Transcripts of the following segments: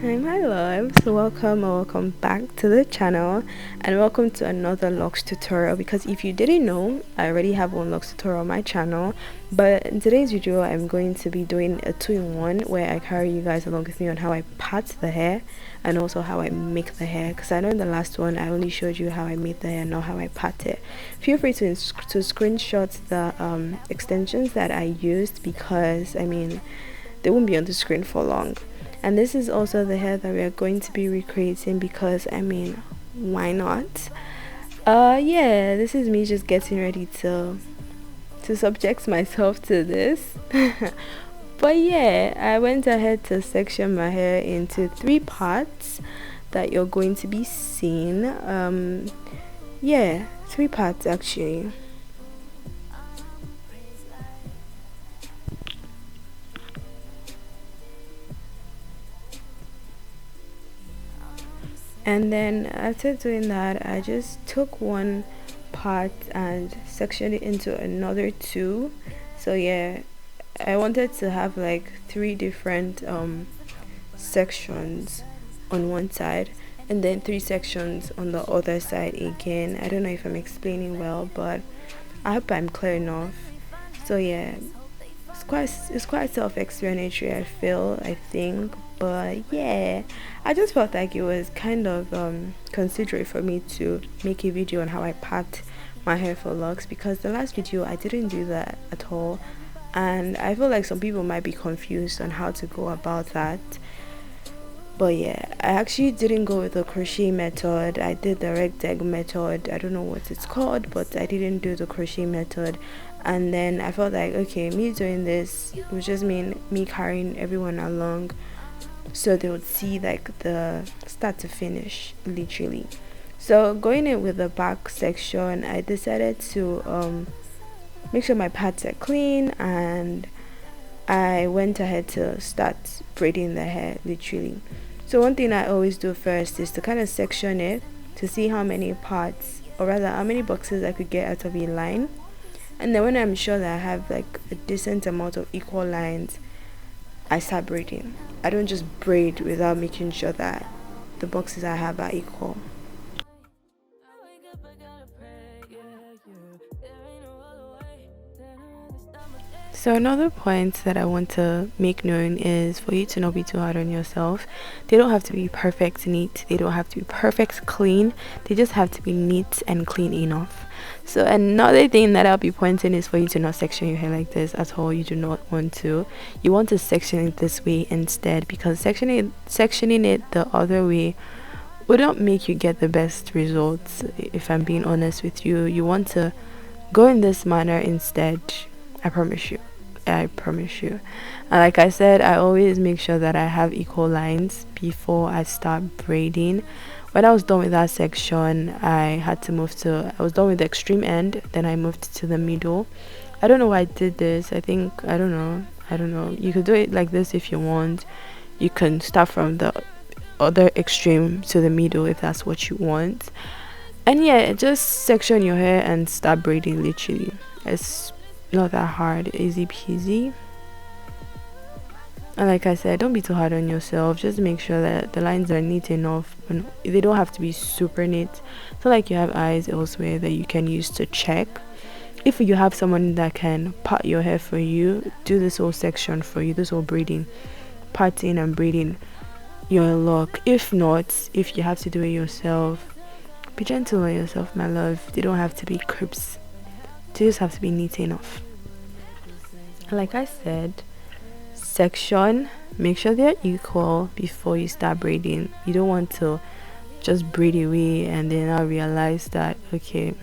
Hi my loves, welcome back to the channel, and welcome to another locks tutorial. Because if you didn't know, I already have one locks tutorial on my channel, but in today's video I'm going to be doing a two-in-one where I carry you guys along with me on how I part the hair and also how I make the hair, because I know in the last one I only showed you how I made the hair, not how I part it. Feel free to screenshot the extensions that I used, because I mean they won't be on the screen for long. And this is also the hair that we are going to be recreating, because I mean, why not? Yeah, this is me just getting ready to subject myself to this. But yeah, I went ahead to section my hair into 3 parts that you're going to be seeing. Yeah, 3 parts actually. And then after doing that, I just took one part and sectioned it into another 2. So yeah, I wanted to have like 3 different sections on one side and then 3 sections on the other side again. I don't know if I'm explaining well, but I hope I'm clear enough. So yeah, it's quite self-explanatory, I think, but yeah, I just felt like it was kind of considerate for me to make a video on how I packed my hair for locks, because the last video I didn't do that at all, and I feel like some people might be confused on how to go about that. But yeah, I actually didn't go with the crochet method. I did the rectangle method. I don't know what it's called, but I didn't do the crochet method. And then I felt like, okay, me doing this would just mean me carrying everyone along, so they would see like the start to finish, literally. So going in with the back section, I decided to make sure my pads are clean, and I went ahead to start braiding the hair, literally. So one thing I always do first is to kind of section it to see how many parts, or rather how many boxes I could get out of a line. And then when I'm sure that I have like a decent amount of equal lines, I start braiding. I don't just braid without making sure that the boxes I have are equal. So another point that I want to make known is for you to not be too hard on yourself. They don't have to be perfect neat. They don't have to be perfect clean. They just have to be neat and clean enough. So another thing that I'll be pointing is for you to not section your hair like this at all. You do not want to. You want to section it this way instead, because sectioning it the other way would not make you get the best results. If I'm being honest with you, you want to go in this manner instead. I promise you. And like I said, I always make sure that I have equal lines before I start braiding. When I was done with that section, I was done with the extreme end, then I moved to the middle. I don't know why I did this. I don't know. You could do it like this if you want. You can start from the other extreme to the middle if that's what you want. And yeah, just section your hair and start braiding, literally. It's not that hard, easy peasy. And like I said, don't be too hard on yourself. Just make sure that the lines are neat enough, and they don't have to be super neat. It's not like you have eyes elsewhere that you can use to check. If you have someone that can part your hair for you, do this whole section for you, this whole braiding, parting and braiding, you're in luck. If not, if you have to do it yourself, be gentle on yourself, my love. They don't have to be crisp. They just have to be neat enough. Like I said, section, make sure they're equal before you start braiding. You don't want to just braid away and then now realize that, okay,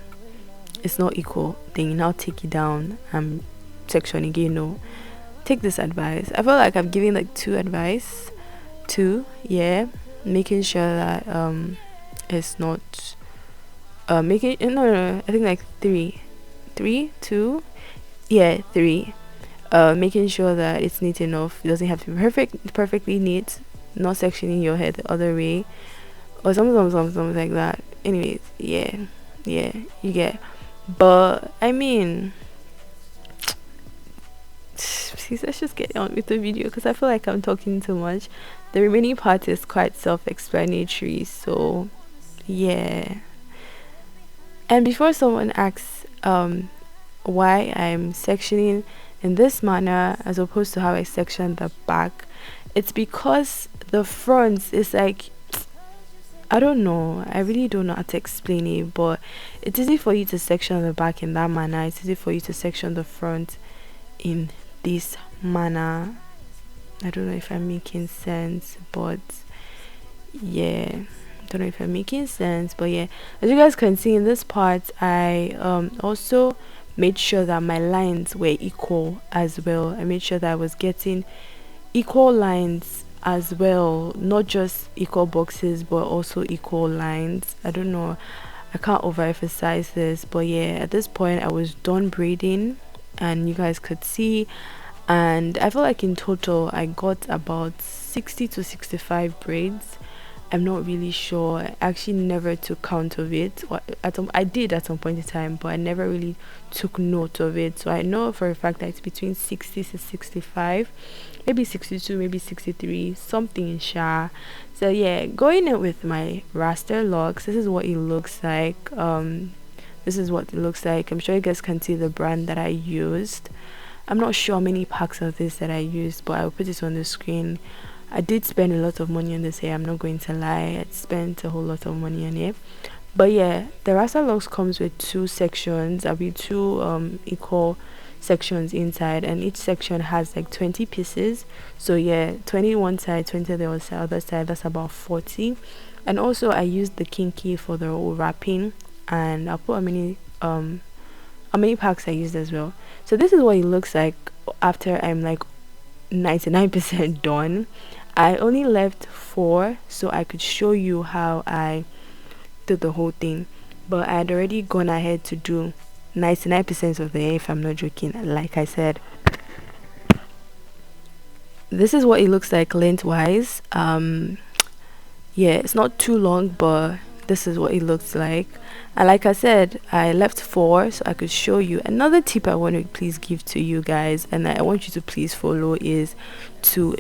it's not equal. Then you now take it down and section again. No, take this advice. I feel like I'm giving like 2 advice. 2, yeah, making sure that it's not making no, I think like 3, 2, yeah, 3. Making sure that it's neat enough. It doesn't have to be perfectly neat. Not sectioning your hair the other way, or something like that. Anyways, yeah, you get. But I mean, please, let's just get on with the video, because I feel like I'm talking too much. the remaining part is quite self-explanatory. So yeah. And before someone asks why I'm sectioning in this manner as opposed to how I section the back, it's because the front is like, I don't know, I really don't know how to explain it, but it's easy for you to section the back in that manner, it's easy for you to section the front in this manner. I don't know if I'm making sense, but yeah, don't know if I'm making sense, but yeah, as you guys can see in this part, I also made sure that my lines were equal as well. I made sure that I was getting equal lines as well, not just equal boxes but also equal lines. I don't know, I can't overemphasize this, but yeah, at this point I was done braiding and you guys could see, and I feel like in total I got about 60 to 65 braids. I'm not really sure. I actually never took count of it. I did at some point in time, but I never really took note of it. So I know for a fact that it's between 60 to 65, maybe 62, maybe 63, something in sha. So yeah, going in with my RASTA LOCS, this is what it looks like. This is what it looks like. I'm sure you guys can see the brand that I used. I'm not sure how many packs of this that I used, but I'll put it on the screen. I did spend a lot of money on this hair, I'm not going to lie. I spent a whole lot of money on it. But yeah, the RASTA LOCS comes with two sections. There'll be two equal sections inside, and each section has like 20 pieces. So yeah, 20 one side, 20 the other side, that's about 40. And also I used the kinky for the wrapping, and I'll put how many packs I used as well. So this is what it looks like after I'm like 99% done. I only left 4 so I could show you how I did the whole thing, but I had already gone ahead to do 99% of the hair, if I'm not joking. Like I said, this is what it looks like lengthwise. Yeah, it's not too long, but this is what it looks like. And like I said, I left 4 so I could show you. Another tip I want to please give to you guys, and I want you to please follow, is to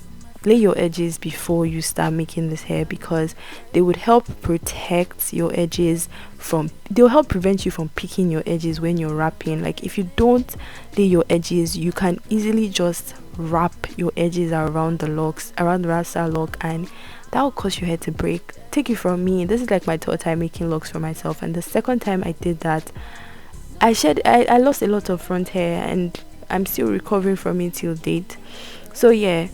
lay your edges before you start making this hair, because they would help protect your edges from, they'll help prevent you from picking your edges when you're wrapping. Like if you don't lay your edges, you can easily just wrap your edges around the locks, around the RASTA LOC, and that will cause your hair to break. Take it from me, this is like my third time making locks for myself, and the second time I did that, I lost a lot of front hair, and I'm still recovering from it till date. So yeah,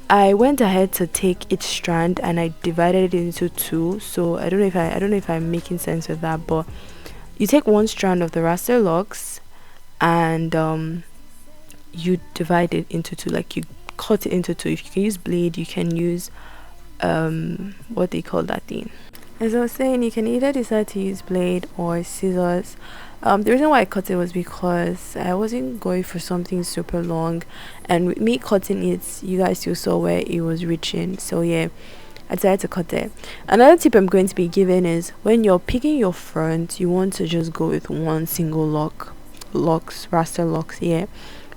I went ahead to take each strand and I divided it into 2. So I don't know if I'm making sense with that, but you take one strand of the RASTA LOCS and you divide it into 2, like you cut it into 2. If you can use blade, you can use what they call that thing. As I was saying, you can either decide to use blade or scissors. The reason why I cut it was because I wasn't going for something super long, and with me cutting it, you guys still saw where it was reaching. So yeah, I decided to cut it. Another tip I'm going to be giving is, when you're picking your front, you want to just go with one single RASTA LOCS. Yeah,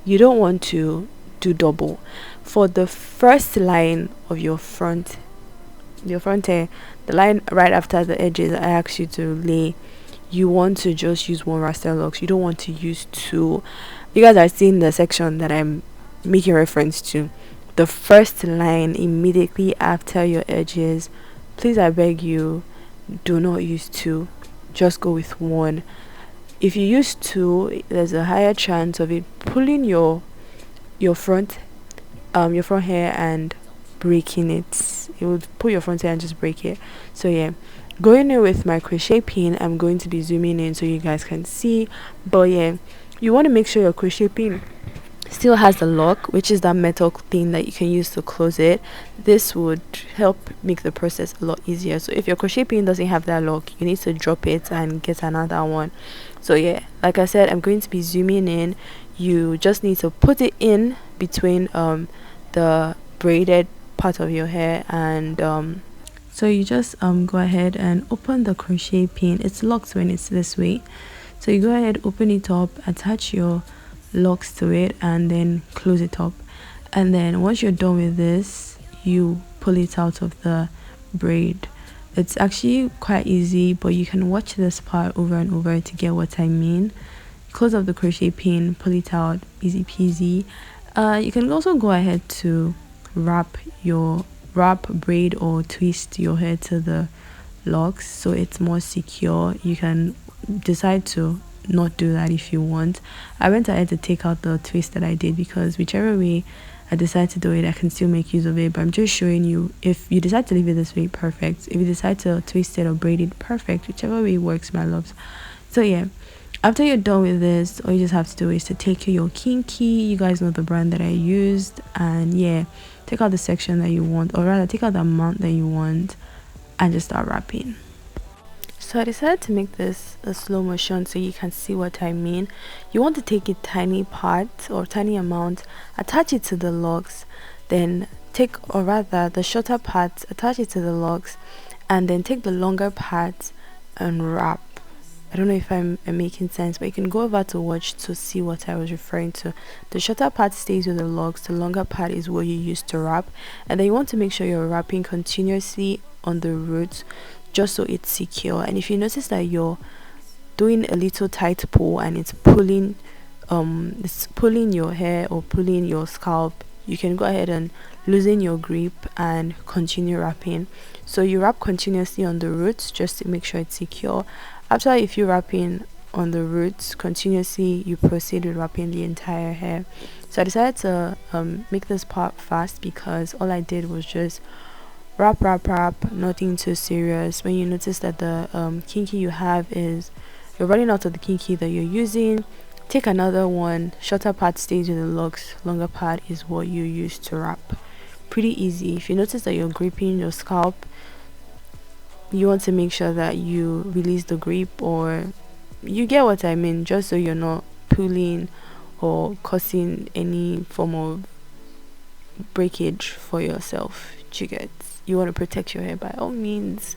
you don't want to do double. For the first line of your front hair, the line right after the edges I asked you to lay, you want to just use one RASTA LOCS. You don't want to use 2. You guys are seeing the section that I'm making reference to. The first line immediately after your edges, please, I beg you, do not use 2. Just go with 1. If you use 2, there's a higher chance of it pulling your front hair and breaking it. It would pull your front hair and just break it. So yeah, going in with my crochet pin, I'm going to be zooming in so you guys can see. But yeah, you want to make sure your crochet pin still has the lock, which is that metal thing that you can use to close it. This would help make the process a lot easier. So if your crochet pin doesn't have that lock, you need to drop it and get another one. So yeah, like I said, I'm going to be zooming in. You just need to put it in between the braided part of your hair, and so you just go ahead and open the crochet pin. It's locked when it's this way, so you go ahead, open it up, attach your locks to it, and then close it up. And then once you're done with this, you pull it out of the braid. It's actually quite easy, but you can watch this part over and over to get what I mean. Close up the crochet pin, pull it out, easy peasy. You can also go ahead to wrap, braid or twist your hair to the locks so it's more secure. You can decide to not do that if you want. I went ahead to take out the twist that I did because whichever way I decide to do it, I can still make use of it. But I'm just showing you, if you decide to leave it this way, perfect. If you decide to twist it or braid it, perfect. Whichever way works, my loves. So yeah, after you're done with this, all you just have to do is to take your kinky. You guys know the brand that I used, and yeah, take out the section that you want, or rather take out the amount that you want, and just start wrapping. So I decided to make this a slow motion so you can see what I mean. You want to take a tiny part or tiny amount, attach it to the locks, then take, or rather the shorter part, attach it to the locks, and then take the longer part and wrap. I don't know if I'm making sense, but you can go over to watch to see what I was referring to. The shorter part stays with the locks, the longer part is what you use to wrap, and then you want to make sure you're wrapping continuously on the roots just so it's secure. And if you notice that you're doing a little tight pull and it's pulling your hair or pulling your scalp, you can go ahead and loosen your grip and continue wrapping. So you wrap continuously on the roots just to make sure it's secure. After, if you're wrapping on the roots continuously, you proceed with wrapping the entire hair. So I decided to make this part fast because all I did was just wrap, nothing too serious. When you notice that the kinky you have is, you're running out of the kinky that you're using, take another one. Shorter part stays with the locks, longer part is what you use to wrap. Pretty easy. If you notice that you're gripping your scalp, you want to make sure that you release the grip, or you get what I mean, just so you're not pulling or causing any form of breakage for yourself. You want to protect your hair by all means.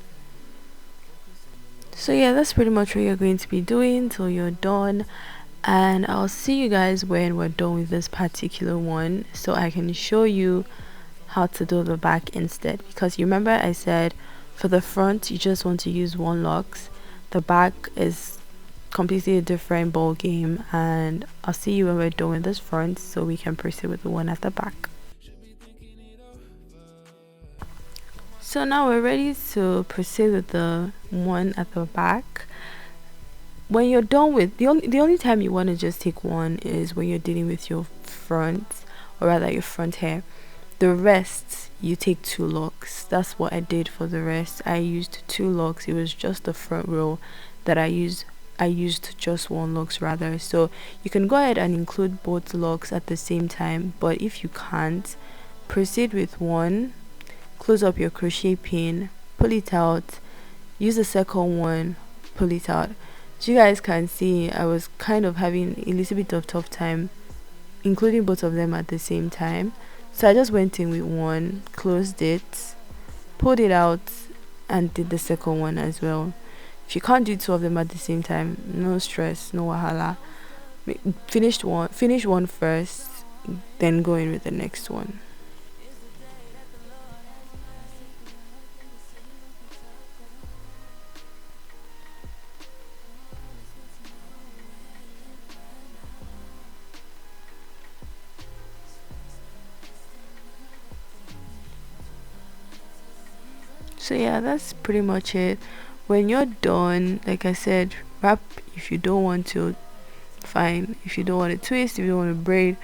So yeah, that's pretty much what you're going to be doing till you're done, and I'll see you guys when we're done with this particular one so I can show you how to do the back instead. Because you remember I said for the front you just want to use one locks, the back is completely a different ball game, and I'll see you when we're done with this front so we can proceed with the one at the back. So now we're ready to proceed with the one at the back. When you're done with the only time you want to just take one is when you're dealing with your front, or rather your front hair. The rest you take 2 locks. That's what I did for the rest. I used 2 locks. It was just the front row that I used just 1 locks rather. So you can go ahead and include both locks at the same time, but if you can't, proceed with one, close up your crochet pin, pull it out, use the second one, pull it out. So you guys can see I was kind of having a little bit of tough time including both of them at the same time. So I just went in with one, closed it, pulled it out, and did the second one as well. If you can't do 2 of them at the same time, no stress, no wahala. Finish one first, then go in with the next one. So yeah, that's pretty much it. When you're done, like I said, wrap if you don't want to, fine. If you don't want to twist, if you don't want to braid,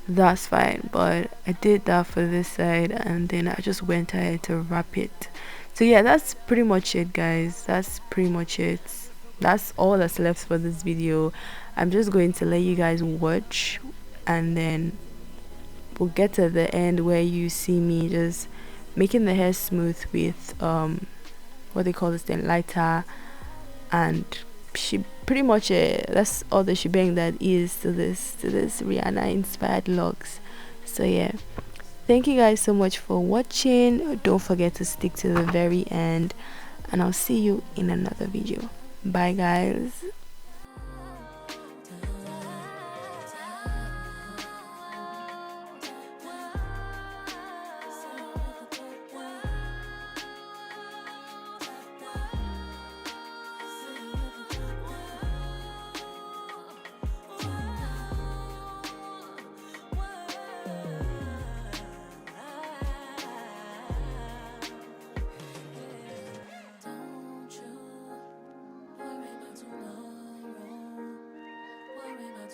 that's fine. But I did that for this side, and then I just went ahead to wrap it. So yeah, that's pretty much it, guys. That's pretty much it. That's all that's left for this video. I'm just going to let you guys watch, and then we'll get to the end where you see me just making the hair smooth with what they call this thing, lighter, and she pretty much that's all the shebang that is to this Rihanna inspired locks. So yeah, thank you guys so much for watching. Don't forget to stick to the very end, and I'll see you in another video. Bye guys.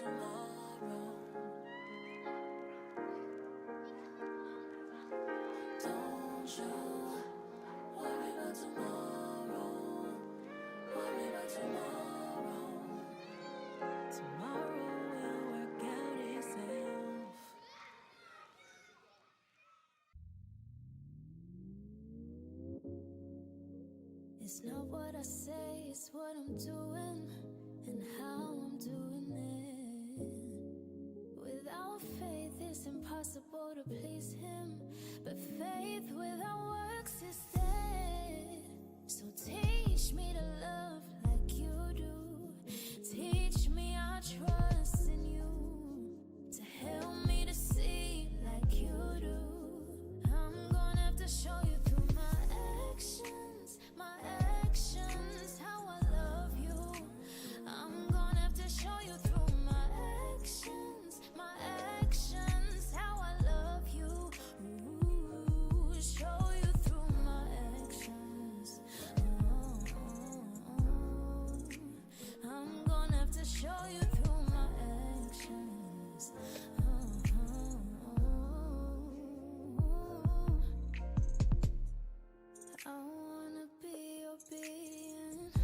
tomorrow. Don't you worry about tomorrow. Worry about tomorrow. Tomorrow will work out itself. It's not what I say, it's what I'm doing and how I'm doing it. Without faith it's impossible to please Him, but faith without works is dead. So teach me to love like you do. Teach me I trust in you, to help me to see like you do. I'm gonna have to show you through my actions, how I love you. I'm gonna have to show you through my actions, how I love you. Ooh, show you through my actions. I'm gonna have to show you through my actions. I wanna be obedient,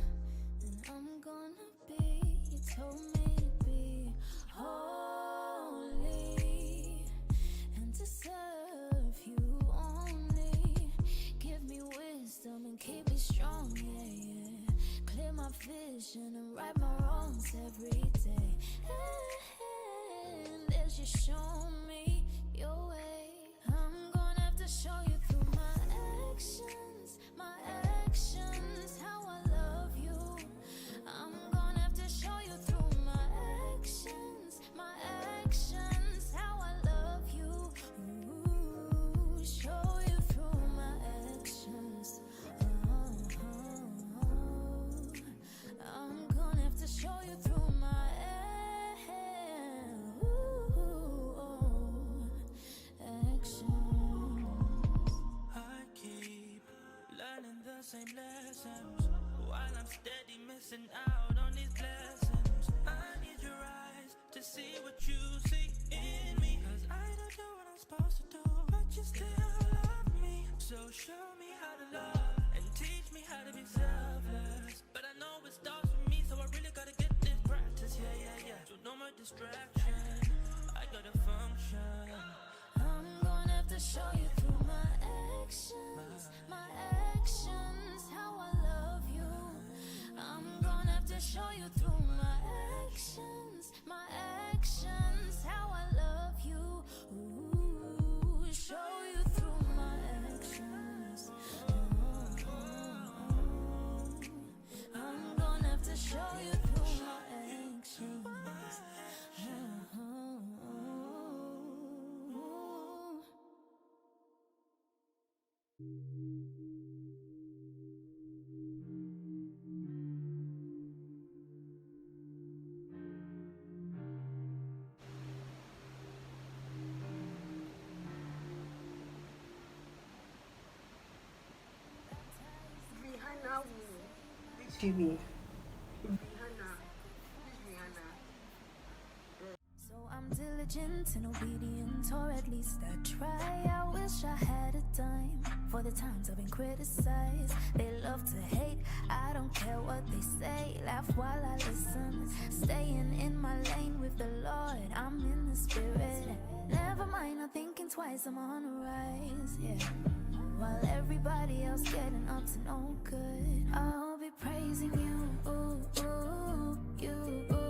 and I'm gonna be. You told me to be holy and to serve you only. Give me wisdom and keep me strong, yeah, yeah. Clear my vision and right my wrongs every day. And as you show me your way, I'm gonna have to show you through my actions, how I love you. I'm gonna have to show you through my actions, how I love you. Ooh, show you through my actions. I'm gonna have to show you through my actions. I keep learning the same lessons while I'm steady missing out on these blessings. I need your eyes to see what you see in me, 'cause I don't do what I'm supposed to do, but you still love me. So show me how to love and teach me how to be selfless. But I know it starts with me, so I really gotta get this practice. Yeah, yeah, yeah. So no more distraction, I gotta function. I'm gonna have to show you through my actions, how I love you. I'm gonna have to show you through my actions, how I love you. Ooh, show you through my actions. I'm gonna have to show you through my actions. Rihanna who? Which TV? Rihanna. Which Rihanna? So I'm diligent and obedient, or at least I try. I wish I had a dime for the times I've been criticized. They love to hate, I don't care what they say. Laugh while I listen, staying in my lane with the Lord. I'm in the spirit. Never mind, I'm thinking twice, I'm on the rise, yeah. While everybody else getting up to no good, I'll be praising you, ooh, ooh, you, ooh.